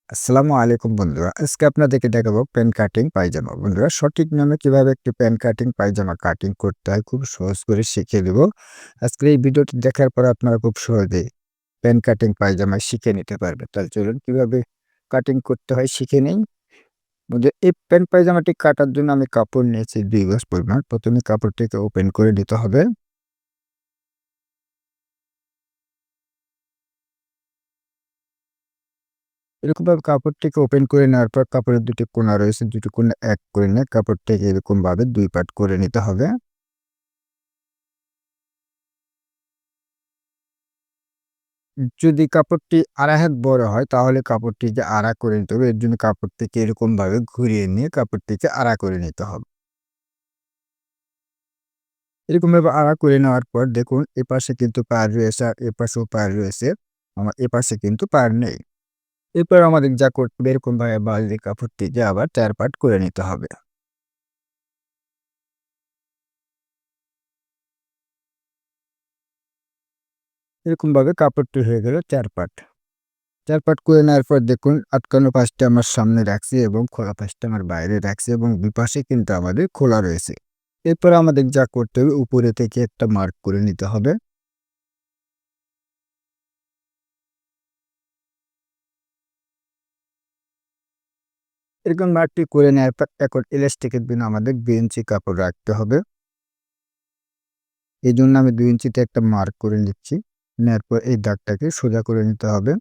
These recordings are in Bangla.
আসসালামু আলাইকুম বন্ধুরা। আজকে আপনাদেরকে দেখাবো প্যান কাটিং পায়জামা। বন্ধুরা সঠিক নিয়মে কিভাবে একটি প্যান কাটিং পায়জামা কাটিং করতে হয় খুব সহজ করে শিখিয়ে দেব। আজকের এই ভিডিওটি দেখার পর আপনারা খুব সহজেই প্যান কাটিং পায়জামা শিখে নিতে পারবেন। তাহলে চলুন কিভাবে কাটিং করতে হয় শিখে নেই। এই প্যান পায়জামাটি কাটার জন্য আমি কাপড় নিয়েছি ২ গজ পরিমাণ। ১ম এ কাপড়টিকে ওপেন করে নিতে হবে। এরকমভাবে কাপড়টিকে ওপেন করে নেওয়ার পর কাপড়ের ২ টি কোণা রয়েছে, ২ টি কোণা এক করে নিয়ে কাপড়টিকে এরকমভাবে ২ পার্ট করে নিতে হবে। যদি কাপড়টি আড়াই হাত বড় হয় তাহলে কাপড়টিকে আড়া করে নিতে হবে। এর জন্য কাপড়টিকে এরকমভাবে ঘুরিয়ে নিয়ে কাপড়টিকে আড়া করে নিতে হবে। এরকমভাবে আড়া করে নেওয়ার পর দেখুন এপাশে কিন্তু পাড় রয়েছে আর এপাশেও পাড় রয়েছে। আমার এপাশে কিন্তু পাড় নেই। এরপর আমাদের যা করতে হবে এরকমভাবে বাঁশ দিয়ে কাপড়টিকে আবার ৪ পার্ট করে নিতে হবে। এরকমভাবে কাপড়টি হয়ে গেল ৪ পার্ট। ৪ পার্ট করে নেওয়ার পর দেখুন আটকানো পাশটা আমার সামনে রাখছি এবং খোলা পাশটা আমার বাইরে রাখছি এবং ২ পাশে কিন্তু আমাদের খোলা রয়েছে। এরপর আমাদের যা করতে হবে উপরে থেকে একটা মার্ক করে নিতে হবে। এরকম মার্কটি করে নেওয়ার পর এখন এলাস্টিকের জন্য আমাদের ২ ইঞ্চি কাপড় রাখতে হবে। এজন্য আমি ২ ইঞ্চিতে একটা মার্ক করে নিচ্ছি। নেওয়ার পর এই দাগটাকে সোজা করে নিতে হবে।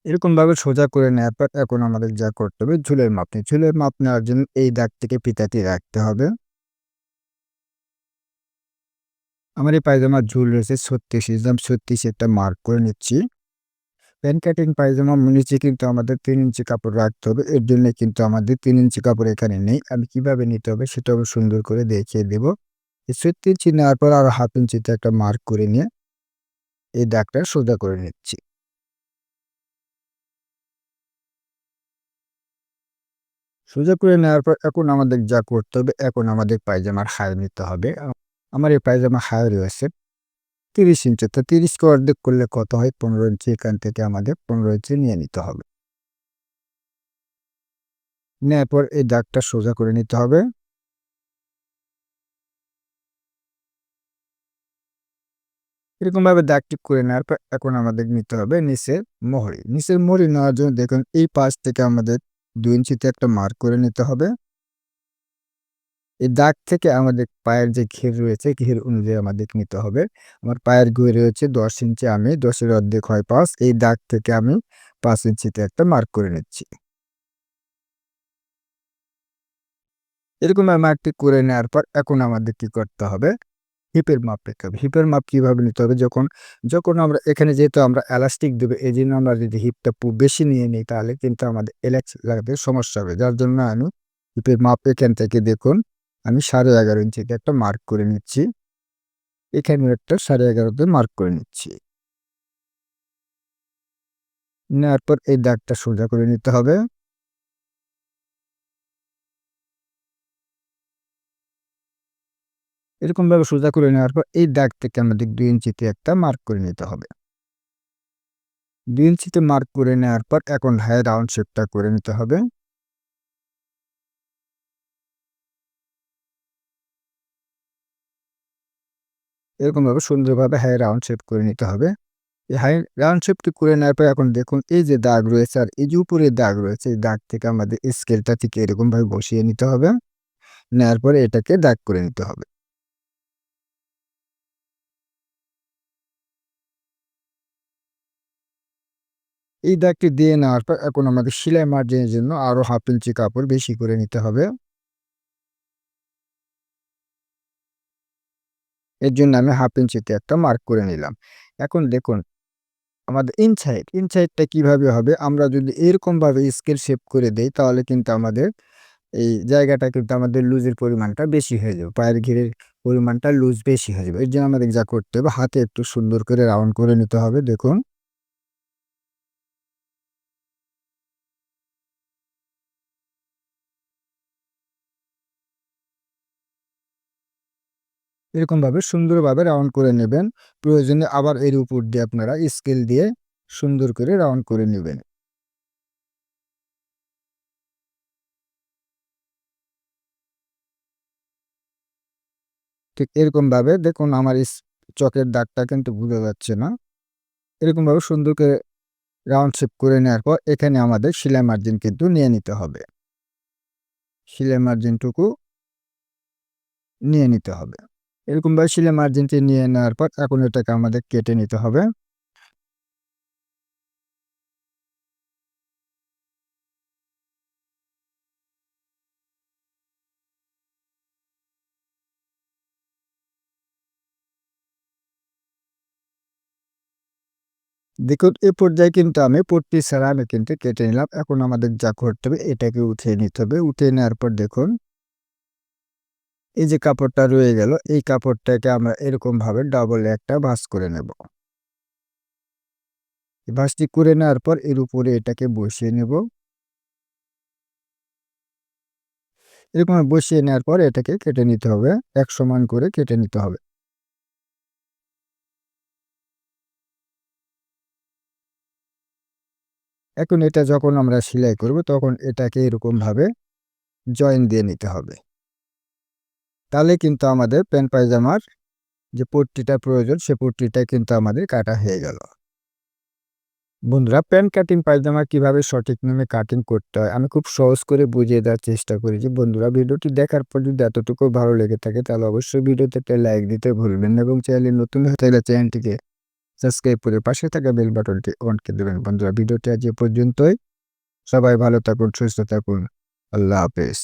এরকমভাবে সোজা করে নেওয়ার পর এখন আমাদের যা করতে হবে ঝুলের মাপ নিই। ঝুলের মাপ নেওয়ার জন্য এই দাগ থেকে ফিতাটি রাখতে হবে। আমার এই পায়জামার ঝুল রয়েছে ৩৬ ইঞ্চি। আমি ৩৬ একটা মার্ক করে নিচ্ছি। প্যান্ট কাটিং পায়জামা নিচে কিন্তু আমাদের ৩ ইঞ্চি কাপড় রাখতে হবে। এর জন্য কিন্তু আমাদের ৩ ইঞ্চি কাপড় এখানে নেই। আমি কিভাবে নিতে হবে সেটাও আমি সুন্দর করে দেখিয়ে দেব। এই ৩৬ ইঞ্চি নেওয়ার পর আরো ১/২ ইঞ্চিতে একটা মার্ক করে নিয়ে এই দাগটা সোজা করে নিচ্ছি। সোজা করে নেওয়ার পর এখন আমাদের যা করতে হবে, এখন আমাদের পায়জামার হাই নিতে হবে। আমার এই পায়জামার হাই রয়েছে ৩০ ইঞ্চি। তো ৩০ কে অর্ধেক করলে কত হয়? ১৫ ইঞ্চি। এখান থেকে আমাদের ১৫ ইঞ্চি নিয়ে নিতে হবে। নেয়ার পর এই দাগটা সোজা করে নিতে হবে। এরকমভাবে দাগটি করে নেওয়ার পর এখন আমাদের নিতে হবে নিচের মোহরি। নিচের মোহরি নেওয়ার জন্য দেখুন এই পাশ থেকে আমাদের ২ ইঞ্চিতে একটা মার্ক করে নিতে হবে। এই দাগ থেকে আমাদের পায়ের যে ঘের রয়েছে, ঘের অনুযায়ী আমাদের নিতে হবে। আমার পায়ের ঘের রয়েছে ১০ ইঞ্চি, আমি ১০ এর অর্ধেক হয় ৫। এই দাগ থেকে আমি ৫ ইঞ্চিতে একটা মার্ক করে নিচ্ছি। এরকমভাবে মার্কটি করে নেওয়ার পর এখন আমাদের কি করতে হবে? হিপের মাপ পেতে হবে। হিপের মাপ কিভাবে নিতে হবে? যখন যখন আমরা এখানে যেহেতু আমরা এলাস্টিক দেব, এজন্য আমরা যদি হিপটা বেশি নিয়ে নিই তাহলে কিন্তু আমাদের এলাচ লাগাতে সমস্যা হবে। যার জন্য আমি হিপের মাপ এখান থেকে দেখুন আমি ১১.৫ ইঞ্চিতে একটা মার্ক করে নিচ্ছি। এখানেও একটা ১১.৫ তে মার্ক করে নিচ্ছি। নেওয়ার পর এই দাগটা সোজা করে নিতে হবে। এরকমভাবে সোজা করে নেওয়ার পর এই দাগ থেকে আমাদের ২ ইঞ্চিতে একটা মার্ক করে নিতে হবে। ২ ইঞ্চিতে মার্ক করে নেওয়ার পর এখন রাউন্ড শেপটা করে নিতে হবে। এরকমভাবে সুন্দরভাবে রাউন্ড শেপ করে নিতে হবে। এই রাউন্ড শেপটি করে নেওয়ার পর এখন দেখুন এই যে দাগ রয়েছে আর এই যে উপরে দাগ রয়েছে, এই দাগ থেকে আমাদের স্কেলটা ঠিক এরকমভাবে বসিয়ে নিতে হবে। নেওয়ার পরে এটাকে দাগ করে নিতে হবে। এই দাগটি দিয়ে নেওয়ার পর এখন আমাদের সেলাই মার্জিনের জন্য আরো ১/২ ইঞ্চি কাপড় বেশি করে নিতে হবে। এর জন্য আমি ১/২ ইঞ্চিতে একটা মার্ক করে নিলাম। এখন দেখুন আমাদের ইনসাইডটা কিভাবে হবে? আমরা যদি এরকমভাবে স্কেল শেপ করে দেই তাহলে কিন্তু আমাদের এই জায়গাটা কিন্তু আমাদের লুজের পরিমাণটা বেশি হয়ে যাবে। পায়ের ঘিরের পরিমাণটা লুজ বেশি হয়ে যাবে। এর জন্য আমাদের যা করতে হবে হাতে একটু সুন্দর করে রাউন্ড করে নিতে হবে দেখুন। এরকমভাবে সুন্দরভাবে রাউন্ড করে নেবেন। প্রয়োজনে আবার এর উপর দিয়ে আপনারা স্কেল দিয়ে সুন্দর করে রাউন্ড করে নেবেন। ঠিক এরকমভাবে দেখুন আমার চকের দাগটা কিন্তু বোঝা যাচ্ছে না। এরকমভাবে সুন্দর করে রাউন্ড শেপ করে নেওয়ার পর এখানে আমাদের সেলাই মার্জিন কিন্তু নিয়ে নিতে হবে। সেলাই মার্জিনটুকু নিয়ে নিতে হবে। এরকমভাবে সেলাই মার্জিনটি নিয়ে নেওয়ার পর এখন এটাকে আমাদের কেটে নিতে হবে। দেখুন এ পর্যায়ে কিন্তু আমি পট্টি ছাড়া আমি কিন্তু কেটে নিলাম। এখন আমাদের যা করতে হবে এটাকে উঠিয়ে নিতে হবে। উঠিয়ে নেওয়ার পর দেখুন এই যে কাপড়টা রয়ে গেল, এই কাপড়টাকে আমরা এরকমভাবে ডাবল একটা ভাঁজ করে নেব। এই ভাঁজটি করে নেওয়ার পর এর উপরে এটাকে বসিয়ে নেব। এরকম বসিয়ে নেওয়ার পর এটাকে কেটে নিতে হবে। এক সমান করে কেটে নিতে হবে। এখন এটা যখন আমরা সেলাই করব তখন এটাকে এরকমভাবে জয়েন দিয়ে নিতে হবে। তাহলে কিন্তু আমাদের প্যান্ট পায়জামার যে পট্টিটা প্রয়োজন সে পট্টিটা কিন্তু আমাদের কাটা হয়ে গেল। বন্ধুরা প্যান্ট কাটিং পায়জামা কিভাবে সঠিক নিয়মে কাটিং করতে হয় আমি খুব সহজ করে বুঝিয়ে দেওয়ার চেষ্টা করেছি। বন্ধুরা ভিডিওটি দেখার পর যদি এতটুকু ভালো লেগে থাকে তাহলে অবশ্যই ভিডিওতে একটা লাইক দিতে ভুলবেন না এবং চ্যানেলে নতুন হয়ে থাকলে চ্যানেলটিকে সাবস্ক্রাইব করে পাশে থাকা বেল বাটনটি অন করে দেবেন। বন্ধুরা ভিডিওটি আজ এ পর্যন্তই। সবাই ভালো থাকুন, সুস্থ থাকুন। আল্লাহ হাফেজ।